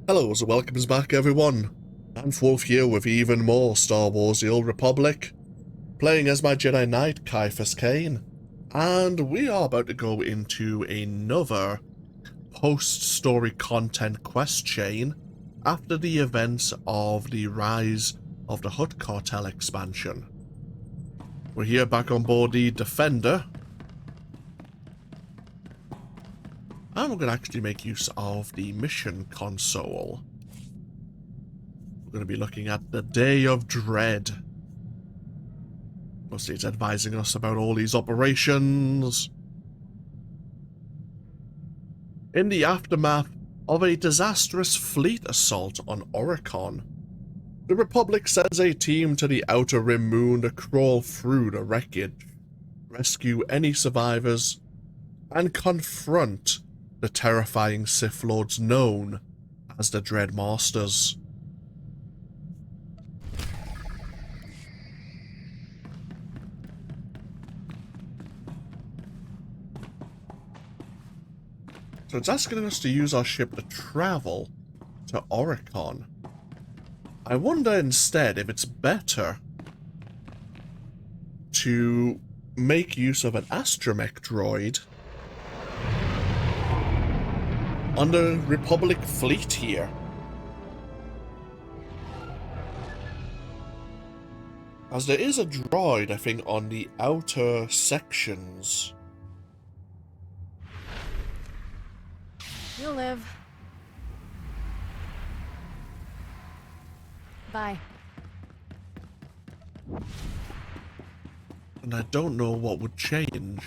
Hello and welcome back everyone. I'm Wolf here with even more Star Wars The Old Republic, playing as my Jedi Knight, Ciaphas Cain, and we are about to go into another post-story content quest chain after the events of the Rise of the Hutt Cartel expansion. We're here back on board the Defender, and we're going to actually make use of the mission console. We're going to be looking at the Day of Dread. Mostly it's advising us about all these operations. In the aftermath of a disastrous fleet assault on Oricon, the Republic sends a team to the Outer Rim moon to crawl through the wreckage, rescue any survivors, and confront the terrifying Sith Lords known as the Dread Masters. So it's asking us to use our ship to travel to Oricon. I wonder instead if it's better to make use of an astromech droid on the Republic fleet here. As there is a droid, I think, on the outer sections. You'll live. Bye. And I don't know what would change.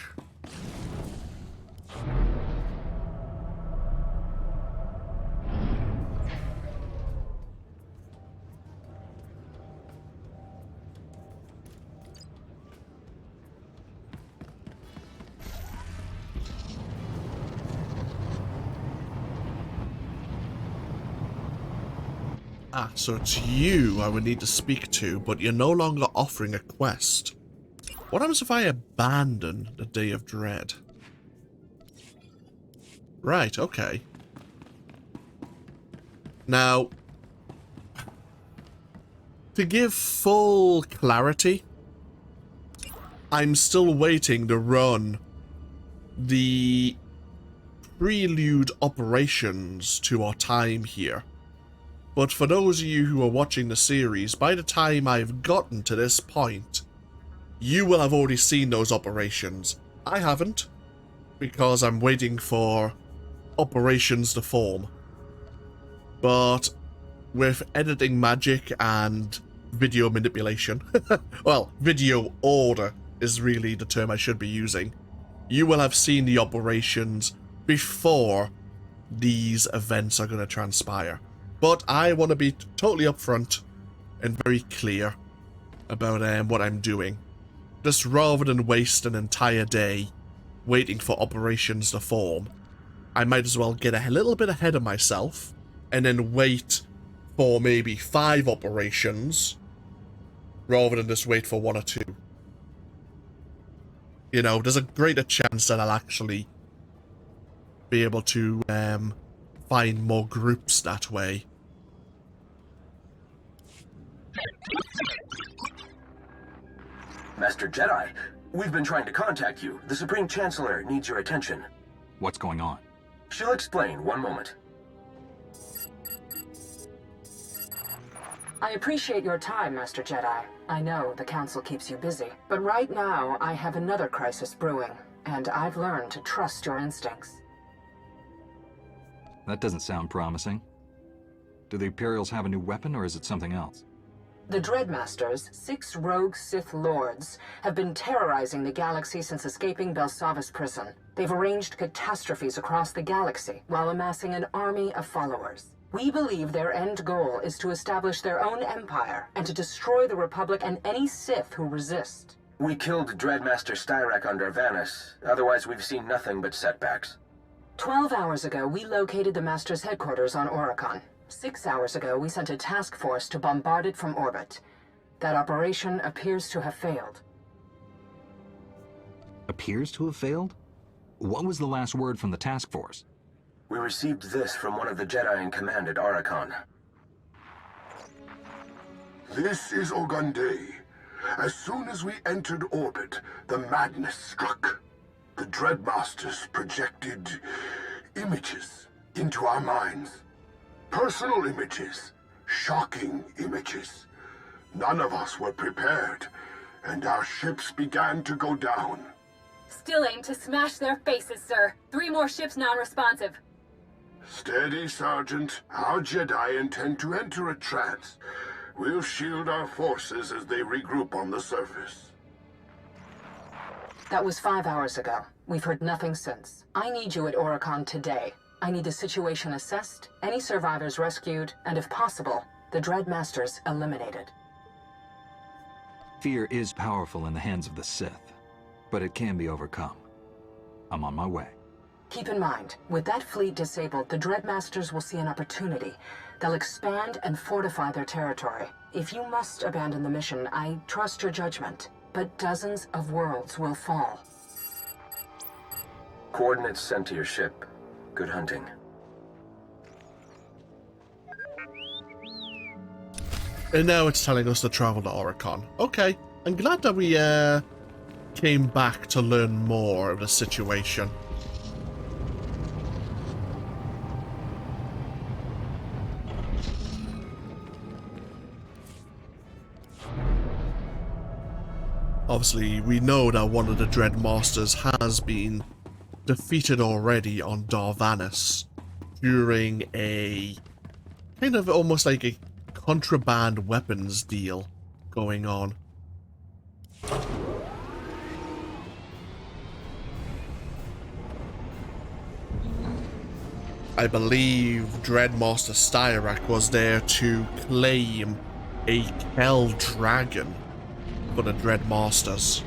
Ah, so it's you I would need to speak to, but you're no longer offering a quest. What happens if I abandon the Day of Dread? Right, okay. Now, to give full clarity, I'm still waiting to run the prelude operations to our time here. But for those of you who are watching the series, by the time I've gotten to this point, you will have already seen those operations. I haven't, because I'm waiting for operations to form. But with editing magic and video manipulation, well, video order is really the term I should be using, you will have seen the operations before these events are going to transpire. But I want to be totally upfront and very clear about what I'm doing. Just rather than waste an entire day waiting for operations to form, I might as well get a little bit ahead of myself and then wait for maybe 5 operations rather than just wait for 1 or 2. You know, there's a greater chance that I'll actually be able to find more groups that way. Master Jedi, we've been trying to contact you. The Supreme Chancellor needs your attention. What's going on? She'll explain. One moment. I appreciate your time, Master Jedi. I know the Council keeps you busy. But right now, I have another crisis brewing, and I've learned to trust your instincts. That doesn't sound promising. Do the Imperials have a new weapon, or is it something else? The Dreadmasters, 6 rogue Sith Lords, have been terrorizing the galaxy since escaping Belsavis prison. They've arranged catastrophes across the galaxy while amassing an army of followers. We believe their end goal is to establish their own empire and to destroy the Republic and any Sith who resist. We killed Dreadmaster Styrak on Darvanis. Otherwise, we've seen nothing but setbacks. 12 hours ago, we located the Master's headquarters on Oricon. 6 hours ago, we sent a task force to bombard it from orbit. That operation appears to have failed. Appears to have failed? What was the last word from the task force? We received this from one of the Jedi in command at Oricon. This is Ogunday. As soon as we entered orbit, the madness struck. The Dreadmasters projected images into our minds. Personal images. Shocking images. None of us were prepared, and our ships began to go down. Still aim to smash their faces, sir. 3 more ships non-responsive. Steady, Sergeant. Our Jedi intend to enter a trance. We'll shield our forces as they regroup on the surface. That was 5 hours ago. We've heard nothing since. I need you at Oricon today. I need the situation assessed, any survivors rescued, and if possible, the Dreadmasters eliminated. Fear is powerful in the hands of the Sith, but it can be overcome. I'm on my way. Keep in mind, with that fleet disabled, the Dreadmasters will see an opportunity. They'll expand and fortify their territory. If you must abandon the mission, I trust your judgment, but dozens of worlds will fall. Coordinates sent to your ship. Good hunting. And now it's telling us to travel to Oricon. Okay, I'm glad that we came back to learn more of the situation. Obviously, we know that one of the Dreadmasters has been defeated already on Darvanis during a kind of almost like a contraband weapons deal going on. I believe Dreadmaster Styrak was there to claim a Kell dragon for the Dreadmasters.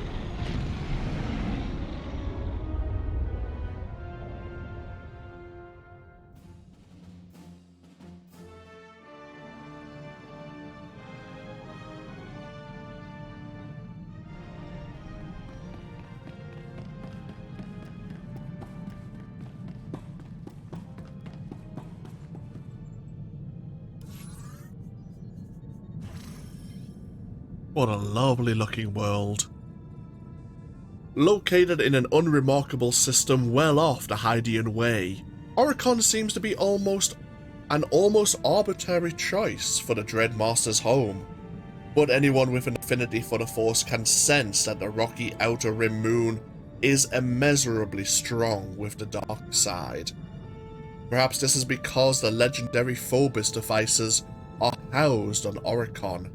What a lovely looking world. Located in an unremarkable system well off the Hydean Way, Oricon seems to be an almost arbitrary choice for the Dreadmaster's home. But anyone with an affinity for the Force can sense that the rocky Outer Rim moon is immeasurably strong with the dark side. Perhaps this is because the legendary Phobos devices are housed on Oricon.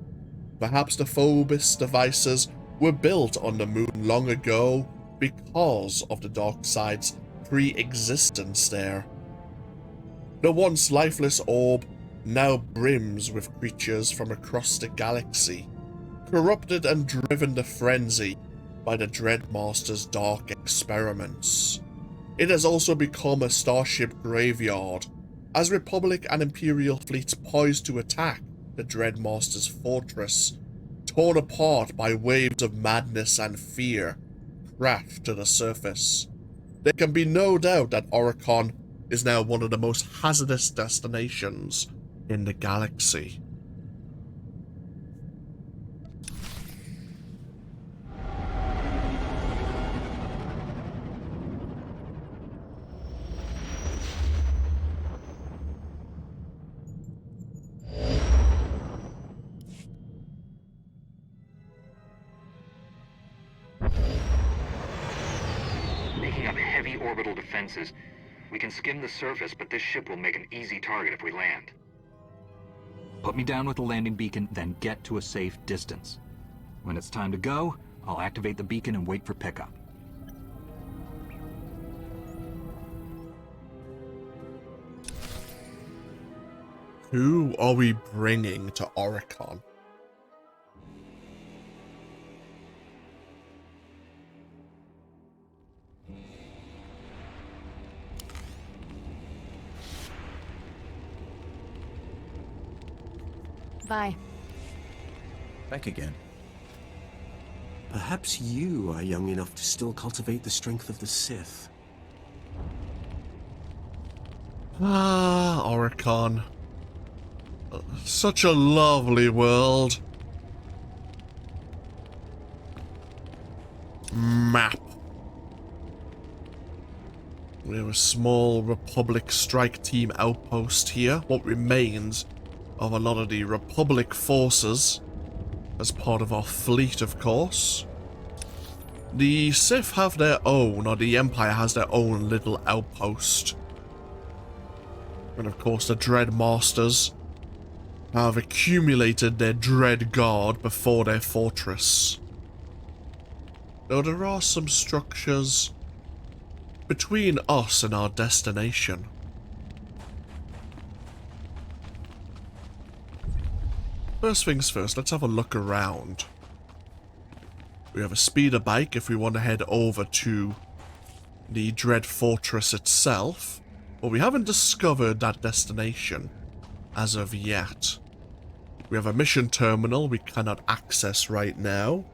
Perhaps the Phobos devices were built on the moon long ago because of the dark side's pre-existence there. The once lifeless orb now brims with creatures from across the galaxy, corrupted and driven to frenzy by the Dreadmaster's dark experiments. It has also become a starship graveyard, as Republic and Imperial fleets poised to attack the Dreadmaster's fortress, torn apart by waves of madness and fear, crash to the surface. There can be no doubt that Oricon is now one of the most hazardous destinations in the galaxy. Making up heavy orbital defenses. We can skim the surface, but this ship will make an easy target if we land. Put me down with the landing beacon, then get to a safe distance. When it's time to go, I'll activate the beacon and wait for pickup. Who are we bringing to Oricon? Bye. Back again. Perhaps you are young enough to still cultivate the strength of the Sith. Ah, Oricon. Such a lovely world. Map. We have a small Republic strike team outpost here. What remains of a lot of the Republic forces as part of our fleet, of course. The Sith have their own, or the Empire has their own little outpost. And of course the Dread Masters have accumulated their Dread Guard before their fortress. Though there are some structures between us and our destination. First things first, let's have a look around. We have a speeder bike if we want to head over to the Dread Fortress itself, but we haven't discovered that destination as of yet. We have a mission terminal we cannot access right now.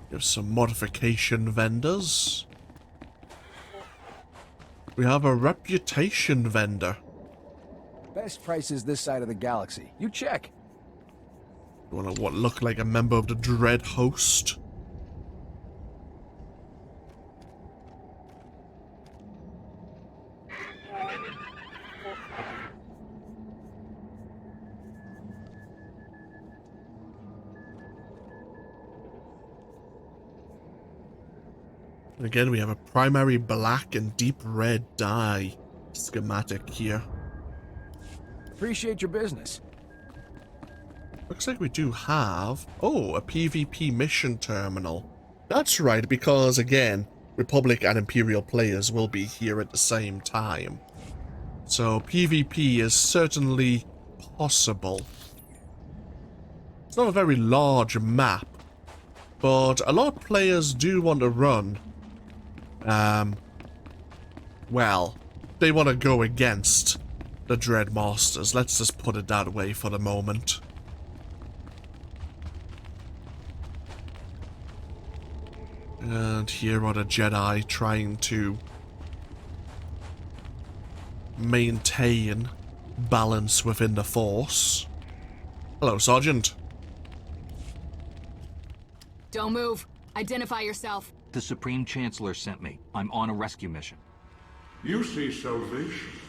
We have some modification vendors. We have a reputation vendor. Best prices this side of the galaxy. You check. You want to look like a member of the Dread Host? Again, we have a primary black and deep red dye schematic here. Appreciate your business. Looks like we do have... oh, a PvP mission terminal. That's right, because again, Republic and Imperial players will be here at the same time. So PvP is certainly possible. It's not a very large map, but a lot of players do want to run... well, they want to go against the Dread Masters. Let's just put it that way for the moment. And here are the Jedi trying to maintain balance within the Force. Hello, Sergeant. Don't move. Identify yourself. The Supreme Chancellor sent me. I'm on a rescue mission. You see salvation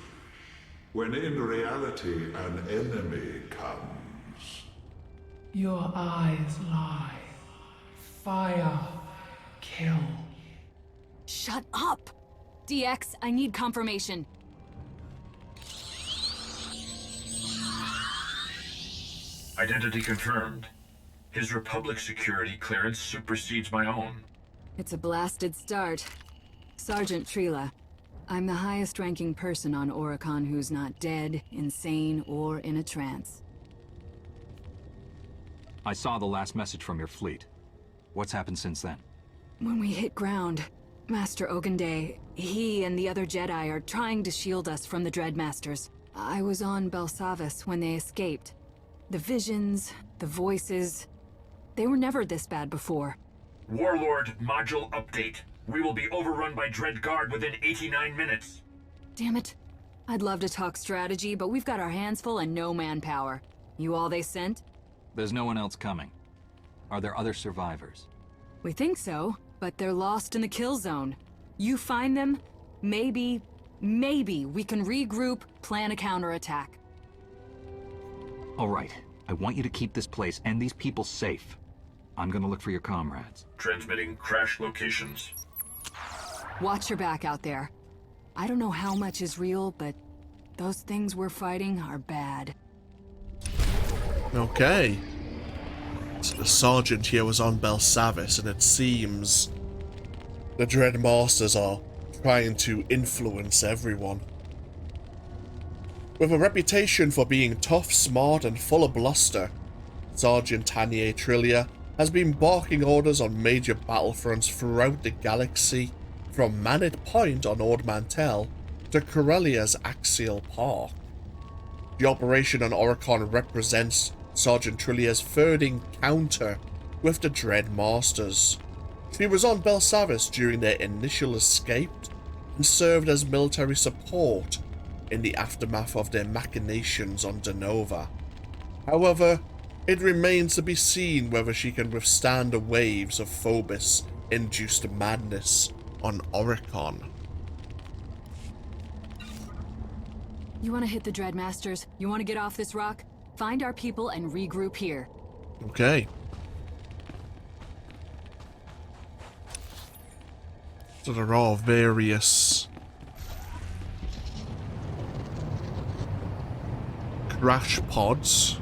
when in reality an enemy comes. Your eyes lie. Fire. Kill. Shut up! DX, I need confirmation. Identity confirmed. His Republic security clearance supersedes my own. It's a blasted start. Sergeant Trila, I'm the highest-ranking person on Oricon who's not dead, insane, or in a trance. I saw the last message from your fleet. What's happened since then? When we hit ground, Master Ogundei, he and the other Jedi are trying to shield us from the Dreadmasters. I was on Belsavis when they escaped. The visions, the voices, they were never this bad before. Warlord module update. We will be overrun by Dread Guard within 89 minutes. Damn it. I'd love to talk strategy, but we've got our hands full and no manpower. You all they sent? There's no one else coming. Are there other survivors? We think so, but they're lost in the kill zone. You find them, maybe we can regroup, plan a counterattack. All right. I want you to keep this place and these people safe. I'm gonna look for your comrades. Transmitting crash locations. Watch your back out there. I don't know how much is real, but those things we're fighting are bad. Okay. So the Sergeant here was on Belsavis, and it seems the Dread Masters are trying to influence everyone. With a reputation for being tough, smart, and full of bluster, Sergeant Tanier Trillia has been barking orders on major battlefronts throughout the galaxy, from Manit Point on Ord Mantell to Corellia's Axial Park. The operation on Oricon represents Sergeant Trillia's third encounter with the Dread Masters. She was on Belsavis during their initial escape and served as military support in the aftermath of their machinations on Denova. However, it remains to be seen whether she can withstand the waves of Phobos-induced madness on Oricon. You want to hit the Dreadmasters? You want to get off this rock? Find our people and regroup here. Okay. So there are various crash pods.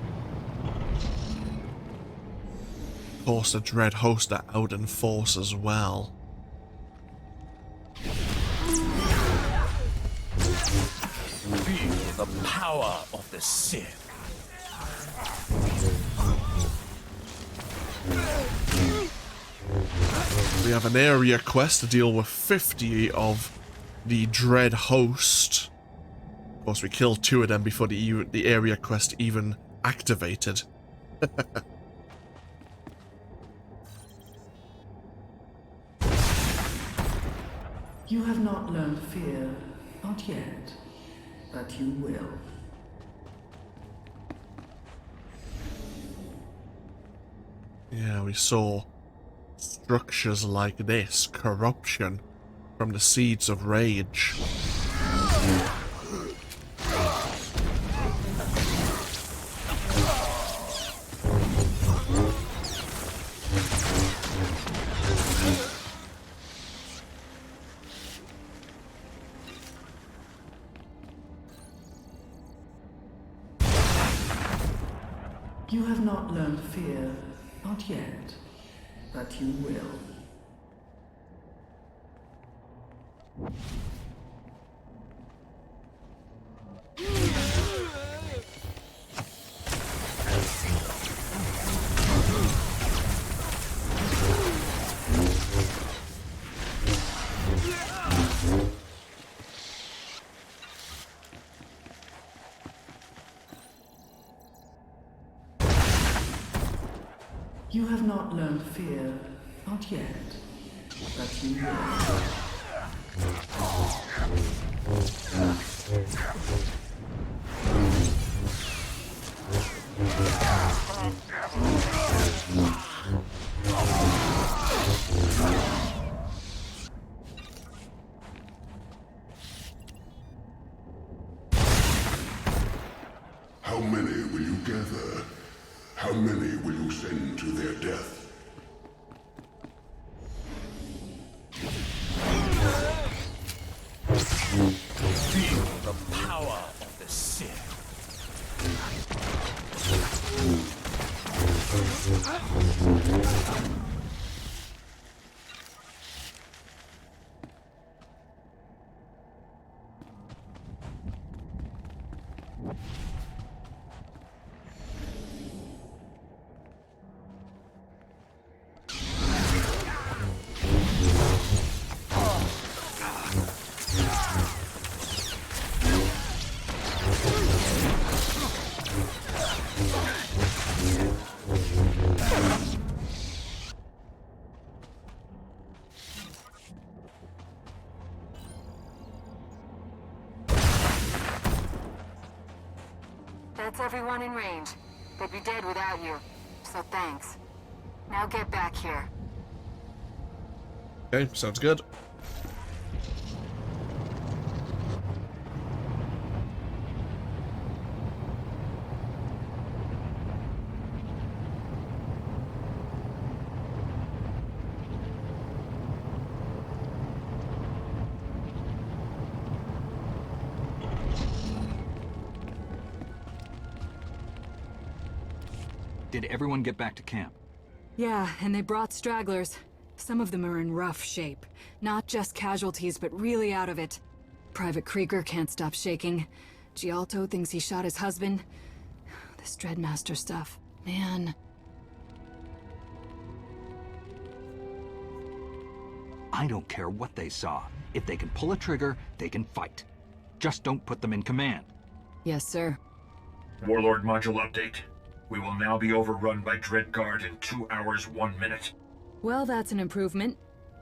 Of course, the Dread host are out in force as well. Feel the power of the Sith. We have an area quest to deal with 50 of the Dread host. Of course, we killed 2 of them before the area quest even activated. You have not learned fear, not yet, but you will. Yeah, we saw structures like this, corruption from the seeds of rage. You have not learned fear, not yet, but you will. You have not learned fear, not yet, but you will. How many will you gather? How many will you send to their death? Feel the power of the Sith. That's everyone in range. They'd be dead without you, so thanks. Now get back here. Okay, sounds good. Did everyone get back to camp? Yeah, and they brought stragglers. Some of them are in rough shape. Not just casualties, but really out of it. Private Krieger can't stop shaking. Gialto thinks he shot his husband. This Dreadmaster stuff, man. I don't care what they saw. If they can pull a trigger, they can fight. Just don't put them in command. Yes, sir. Warlord module update. We will now be overrun by Dreadguard in 2 hours, 1 minute. Well, that's an improvement.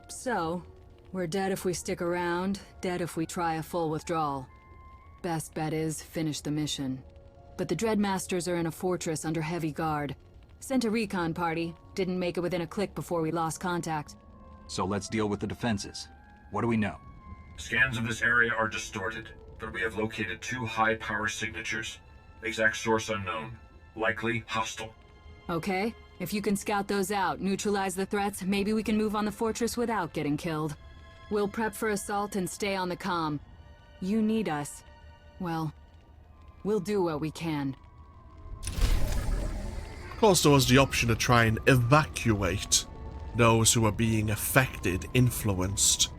So, we're dead if we stick around, dead if we try a full withdrawal. Best bet is finish the mission. But the Dreadmasters are in a fortress under heavy guard. Sent a recon party, didn't make it within a click before we lost contact. So let's deal with the defenses. What do we know? Scans of this area are distorted, but we have located 2 high-power signatures. Exact source unknown. Likely hostile. Okay, if you can scout those out, neutralize the threats, maybe we can move on the fortress without getting killed. We'll prep for assault and stay on the comm. You need us. Well, we'll do what we can. Of course, there was the option to try and evacuate those who are being affected, influenced.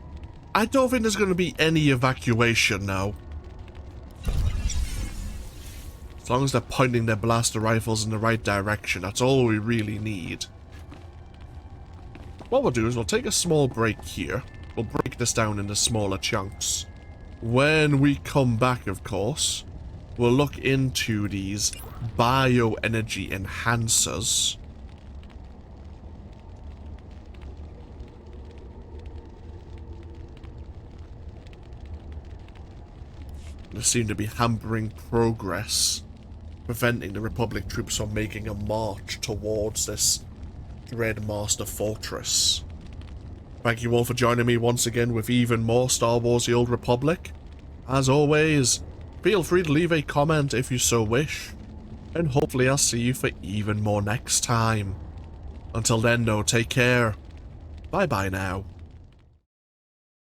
I don't think there's going to be any evacuation now. As long as they're pointing their blaster rifles in the right direction, that's all we really need. What we'll do is we'll take a small break here. We'll break this down into smaller chunks. When we come back, of course, we'll look into these bioenergy enhancers. They seem to be hampering progress, preventing the Republic troops from making a march towards this Dreadmaster Fortress. Thank you all for joining me once again with even more Star Wars The Old Republic. As always, feel free to leave a comment if you so wish, and hopefully I'll see you for even more next time. Until then though, take care. Bye bye now.